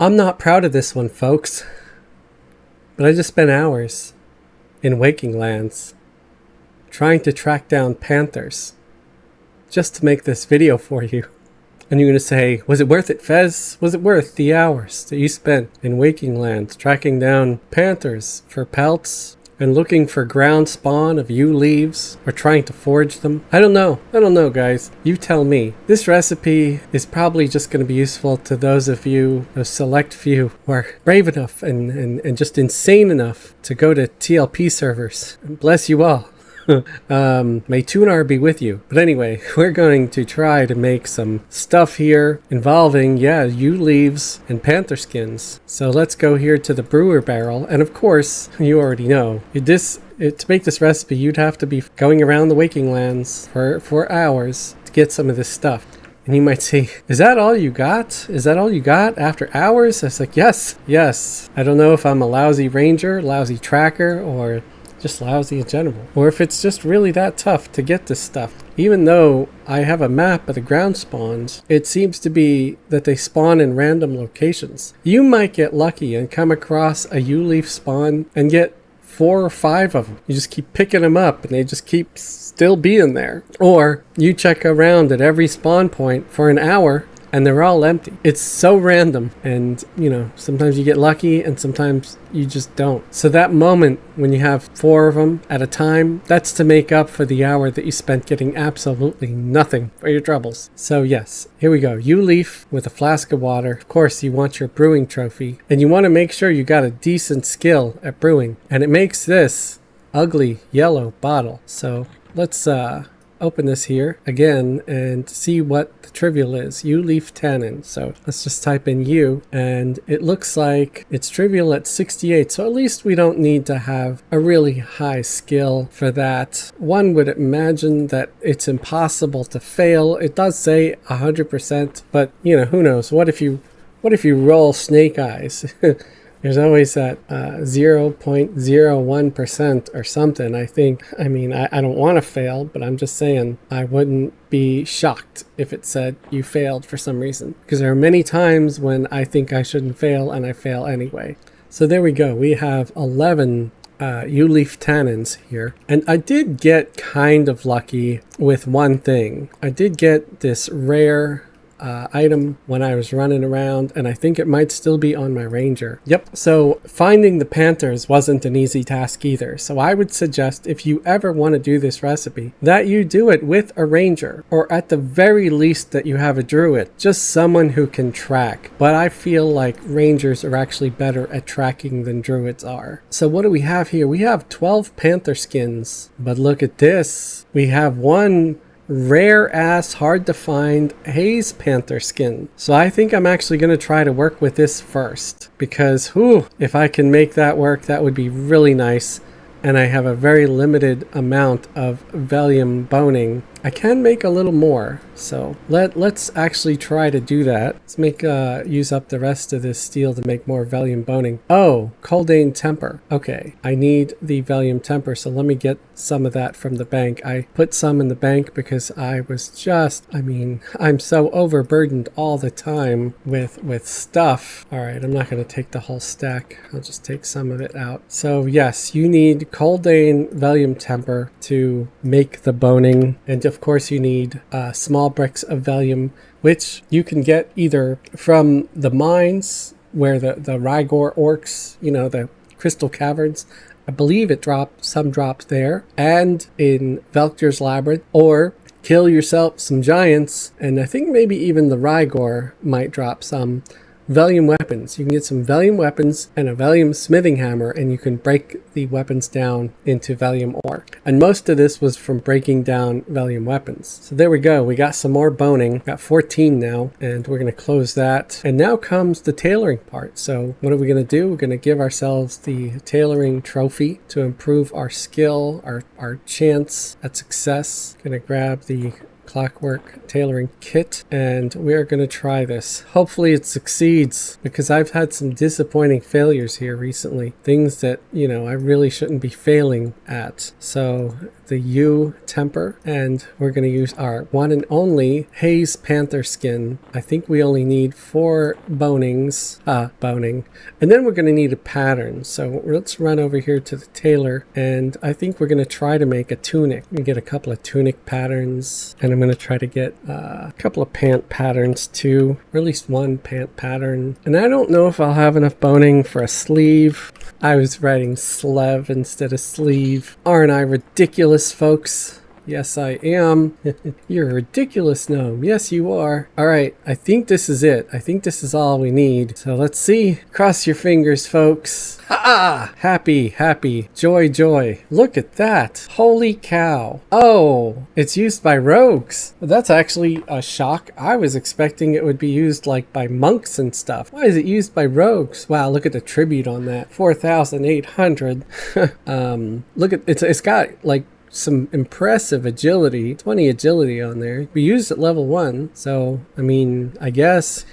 I'm not proud of this one, folks, but I just spent hours in Waking Lands trying to track down panthers just to make this video for you. And you're going to say, was it worth it, Fez? Was it worth the hours that you spent in Waking Lands tracking down panthers for pelts and looking for ground spawn of yew leaves or trying to forage them? I don't know, guys. You tell me. This recipe is probably just going to be useful to those of you, those select few, who are brave enough and just insane enough to go to TLP servers. Bless you all. May Tunar be with you. But anyway, we're going to try to make some stuff here involving, yew leaves and panther skins. So let's go here to the brewer barrel. And of course, you already know, to make this recipe, you'd have to be going around the Waking Lands for hours to get some of this stuff. And you might say, is that all you got? Is that all you got after hours? I was like, yes. I don't know if I'm a lousy ranger, lousy tracker, or just lousy in general, or if it's just really that tough to get this stuff. Even though I have a map of the ground spawns, it seems to be that they spawn in random locations. You might get lucky and come across a yew leaf spawn and get 4 or 5 of them. You just keep picking them up and they just keep still being there. Or you check around at every spawn point for an hour and they're all empty. It's so random, and sometimes you get lucky and sometimes you just don't. So that moment when you have 4 of them at a time, that's to make up for the hour that you spent getting absolutely nothing for your troubles. So yes, here we go. Yew leaf with a flask of water. Of course, you want your brewing trophy, and you want to make sure you got a decent skill at brewing, and it makes this ugly yellow bottle. So let's open this here again and see what the trivial is. Yew leaf tannin. So let's just type in yew, and it looks like it's trivial at 68. So at least we don't need to have a really high skill for that. One would imagine that it's impossible to fail. It does say 100%, but who knows? What if you roll snake eyes? There's always that 0.01% or something, I think. I mean, I don't want to fail, but I'm just saying I wouldn't be shocked if it said you failed for some reason. Because there are many times when I think I shouldn't fail and I fail anyway. So there we go. We have 11 yew leaf tannins here. And I did get kind of lucky with one thing. I did get this rare item when I was running around, and I think it might still be on my ranger. Yep. So finding the panthers wasn't an easy task either. So I would suggest, if you ever want to do this recipe, that you do it with a ranger, or at the very least that you have a druid, just someone who can track. But I feel like rangers are actually better at tracking than druids are. So what do we have here? We have 12 panther skins, but look at this. We have one rare ass, hard to find haze panther skin. So I think I'm actually going to try to work with this first, because if I can make that work, that would be really nice. And I have a very limited amount of Velium boning. I can make a little more, so let's actually try to do that. Let's make use up the rest of this steel to make more Velium boning. Oh, Coldane temper. Okay, I need the Velium temper, so let me get some of that from the bank. I put some in the bank because I was I'm so overburdened all the time with stuff. All right, I'm not going to take the whole stack. I'll just take some of it out. So yes, you need Coldane Velium temper to make the boning, and of course you need small bricks of Velium, which you can get either from the mines where the Rygor orcs, the crystal caverns. I believe some drops there, and in Velkir's Labyrinth, or kill yourself some giants, and I think maybe even the Rygor might drop some Velium weapons. You can get some Velium weapons and a Velium smithing hammer, and you can break the weapons down into Velium ore. And most of this was from breaking down Velium weapons. So there we go. We got some more boning. Got 14 now, and we're going to close that. And now comes the tailoring part. So what are we going to do? We're going to give ourselves the tailoring trophy to improve our skill, our chance at success. Going to grab the clockwork tailoring kit, and we're going to try this. Hopefully it succeeds, because I've had some disappointing failures here recently, things that I really shouldn't be failing at. So the U temper, and we're going to use our one and only Haze Panther skin. I think we only need 4 bonings, boning, and then we're going to need a pattern. So let's run over here to the tailor, and I think we're going to try to make a tunic. We get a couple of tunic patterns, and I'm going to try to get a couple of pant patterns too, or at least one pant pattern. And I don't know if I'll have enough boning for a sleeve. I was writing sleeve instead of sleeve. Aren't I ridiculous, folks? Yes, I am. You're a ridiculous gnome. Yes, you are. All right, I think this is it. I think this is all we need. So let's see. Cross your fingers, folks. Ha-ha! Happy, happy. Joy, joy. Look at that. Holy cow. Oh, it's used by rogues. Well, that's actually a shock. I was expecting it would be used like by monks and stuff. Why is it used by rogues? Wow, look at the tribute on that. 4,800. Look at it's got like some impressive agility, 20 agility on there. We used at level 1, so I mean, I guess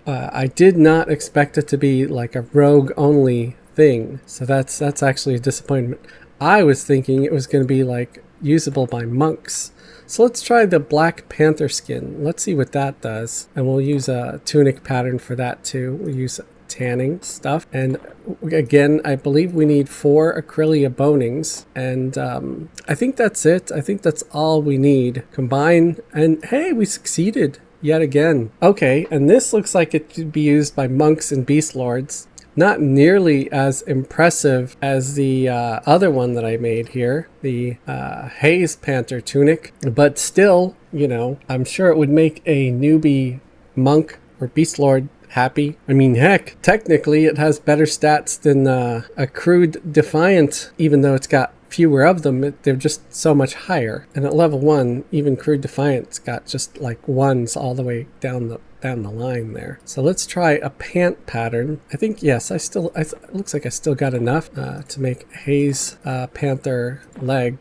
I did not expect it to be like a rogue only thing, so that's actually a disappointment. I was thinking it was going to be like usable by monks. So let's try the Black Panther skin. Let's see what that does, and we'll use a tunic pattern for that too. We'll use tanning stuff, and again, I believe we need 4 Acrylia bonings, and I think that's it. I think that's all we need. Combine, and hey, we succeeded yet again. Okay, and this looks like it could be used by monks and beast lords. Not nearly as impressive as the other one that I made here, the Haze Panther tunic, but still, you know, I'm sure it would make a newbie monk or beast lord happy. I mean, heck, technically it has better stats than a crude defiant, even though it's got fewer of them. They're just so much higher. And at level 1, even crude defiant's got just like 1s all the way down the line there. So let's try a pant pattern. I think, yes, it looks like I still got enough to make Haze Panther leg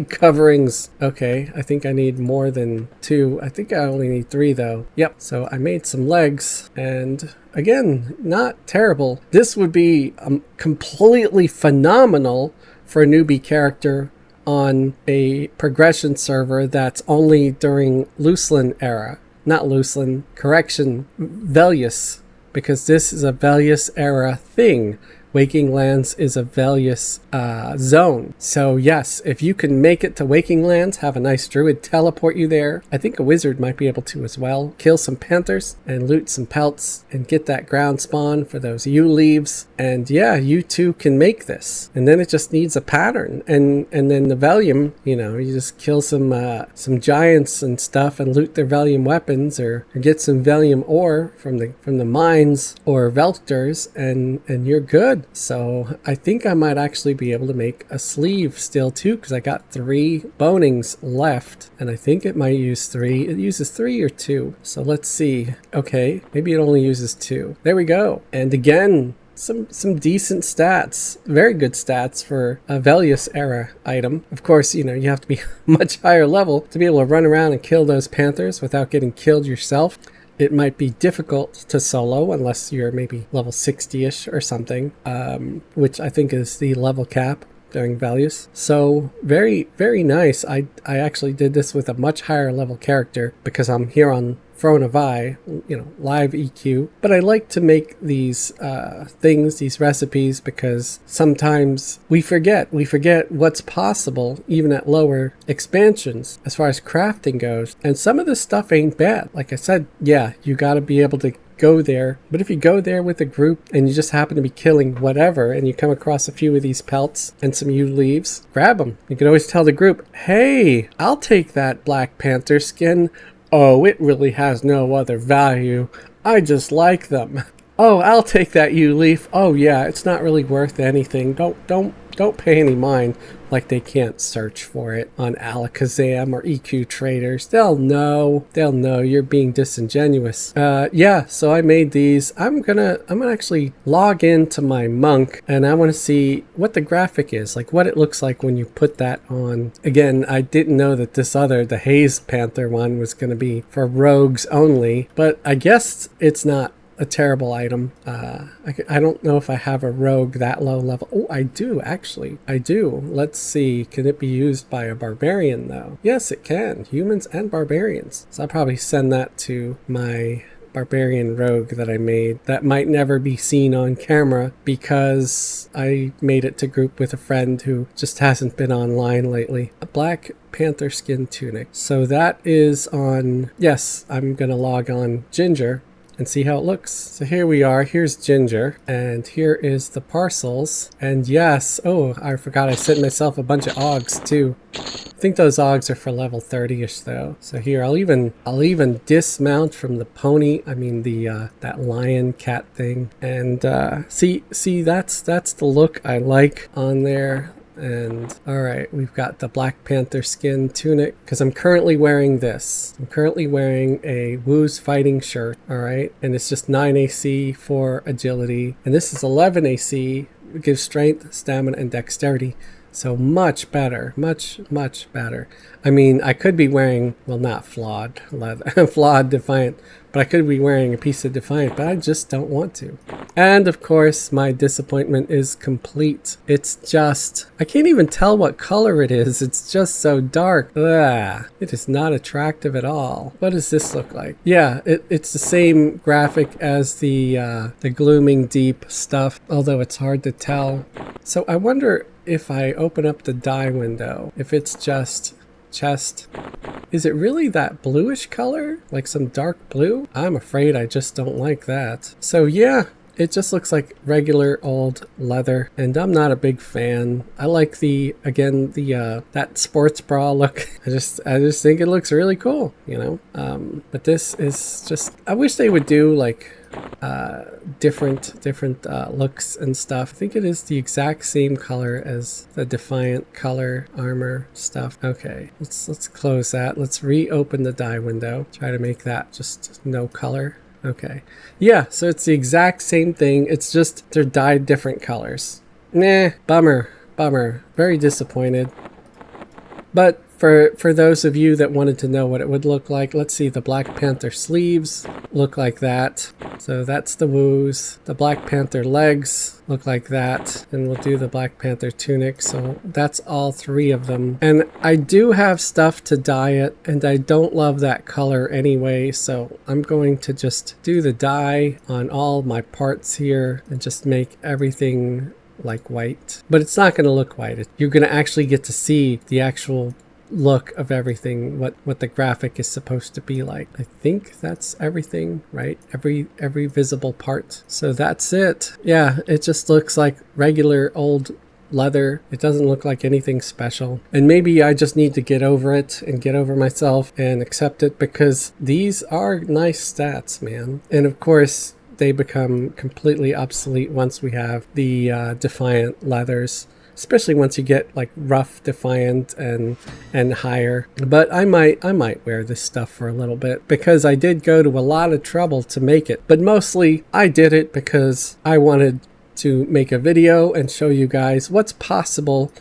coverings. Okay, I think I need more than 2. I think I only need 3 though. Yep, so I made some legs, and again, not terrible. This would be completely phenomenal for a newbie character on a progression server that's only during Velious, because this is a Velious era thing. Waking Lands is a Velious zone. So yes, if you can make it to Waking Lands, have a nice druid teleport you there. I think a wizard might be able to as well. Kill some panthers and loot some pelts and get that ground spawn for those yew leaves. And yeah, you too can make this. And then it just needs a pattern. And then the Velium, you know, you just kill some giants and stuff and loot their Velium weapons, or get some Velium ore from the mines or Velters, and you're good. So I think I might actually be able to make a sleeve still too, because I got 3 bonings left, and I think it might use 3. It uses 3 or 2. So let's see. Okay, maybe it only uses 2. There we go. And again, some decent stats, very good stats for a Velious era item. Of course, you know, you have to be much higher level to be able to run around and kill those panthers without getting killed yourself. It might be difficult to solo unless you're maybe level 60-ish or something, which I think is the level cap during Velious. So very, very nice. I actually did this with a much higher level character because I'm here on Throne of Eye, you know, live EQ. But I like to make these these recipes, because sometimes we forget what's possible even at lower expansions as far as crafting goes. And some of this stuff ain't bad. Like I said, yeah, you got to be able to go there. But if you go there with a group and you just happen to be killing whatever, and you come across a few of these pelts and some yew leaves, grab them. You can always tell the group, hey, I'll take that Black Panther skin. Oh, it really has no other value. I just like them. Oh, I'll take that yew leaf. Oh yeah, it's not really worth anything. Don't pay any mind. Like they can't search for it on Alakazam or EQ traders. They'll know you're being disingenuous. Yeah, so I made these. I'm gonna actually log into my monk, and I want to see what the graphic is, like what it looks like when you put that on. Again, I didn't know that the Haze Panther one was gonna be for rogues only, but I guess it's not a terrible item. I don't know if I have a rogue that low level. Oh, I do, actually. I do. Let's see. Can it be used by a barbarian, though? Yes, it can. Humans and barbarians. So I'll probably send that to my barbarian rogue that I made that might never be seen on camera because I made it to group with a friend who just hasn't been online lately. A black panther skin tunic. So that is on, yes, I'm gonna log on Ginger and see how it looks. So here we are. Here's Ginger, and here is the parcels. And yes, oh, I forgot I sent myself a bunch of Augs too. I think those Augs are for level 30-ish though. So here, I'll even dismount from the pony. I mean the that lion cat thing. And see that's the look I like on there. And all right, we've got the Black Panther skin tunic because I'm currently wearing this. I'm currently wearing a Woo's fighting shirt, all right, and it's just 9 AC for agility, and this is 11 AC. It gives strength, stamina, and dexterity. So much better, much better. I mean, I could be wearing, well, not flawed leather, flawed Defiant, but I could be wearing a piece of Defiant, but I just don't want to. And of course, my disappointment is complete. It's just, I can't even tell what color it is. It's just so dark. Ugh, it is not attractive at all. What does this look like? Yeah, it's the same graphic as the Glooming Deep stuff, although it's hard to tell. So I wonder if I open up the dye window, if it's just chest, is it really that bluish color? Like some dark blue? I'm afraid I just don't like that. So yeah, it just looks like regular old leather, and I'm not a big fan. I like that sports bra look. I just think it looks really cool, you know. But this is just, I wish they would do like different looks and stuff. I think it is the exact same color as the Defiant color armor stuff. Okay, let's close that. Let's reopen the dye window. Try to make that just no color. Okay, yeah, so it's the exact same thing. It's just they're dyed different colors. Nah, bummer. Very disappointed. But for those of you that wanted to know what it would look like, let's see, the Black Panther sleeves look like that. So that's the Woos. The Black Panther legs look like that. And we'll do the Black Panther tunic. So that's all three of them. And I do have stuff to dye it, and I don't love that color anyway. So I'm going to just do the dye on all my parts here and just make everything like white. But it's not going to look white. You're going to actually get to see the actual look of everything, what the graphic is supposed to be like. I think that's everything, right? Every visible part. So that's it. Yeah, it just looks like regular old leather. It doesn't look like anything special. And maybe I just need to get over it and get over myself and accept it, because these are nice stats, man. And of course, they become completely obsolete once we have the Defiant leathers. Especially once you get like rough Defiant and higher. But I might wear this stuff for a little bit, because I did go to a lot of trouble to make it. But mostly I did it because I wanted to make a video and show you guys what's possible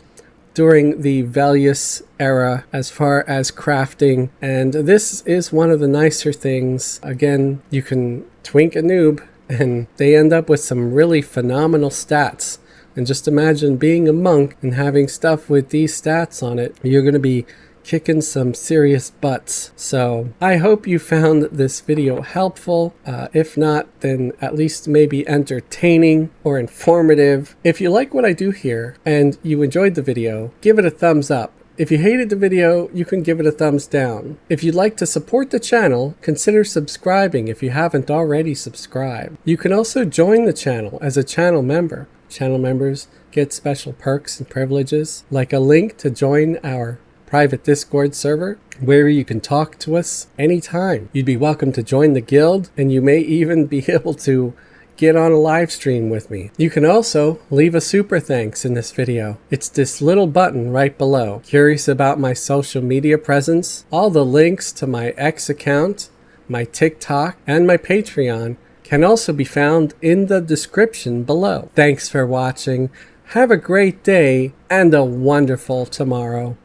during the Velious era as far as crafting. And this is one of the nicer things. Again, you can twink a noob and they end up with some really phenomenal stats. And just imagine being a monk and having stuff with these stats on it. You're going to be kicking some serious butts. So I hope you found this video helpful. If not, then at least maybe entertaining or informative. If you like what I do here and you enjoyed the video, give it a thumbs up. If you hated the video, you can give it a thumbs down. If you'd like to support the channel, consider subscribing if you haven't already subscribed. You can also join the channel as a channel member. Channel members get special perks and privileges, like a link to join our private Discord server where you can talk to us anytime. You'd be welcome to join the guild, and you may even be able to get on a live stream with me. You can also leave a super thanks in this video. It's this little button right below. Curious about my social media presence? All the links to my X account, my TikTok, and my Patreon can also be found in the description below. Thanks for watching. Have a great day and a wonderful tomorrow.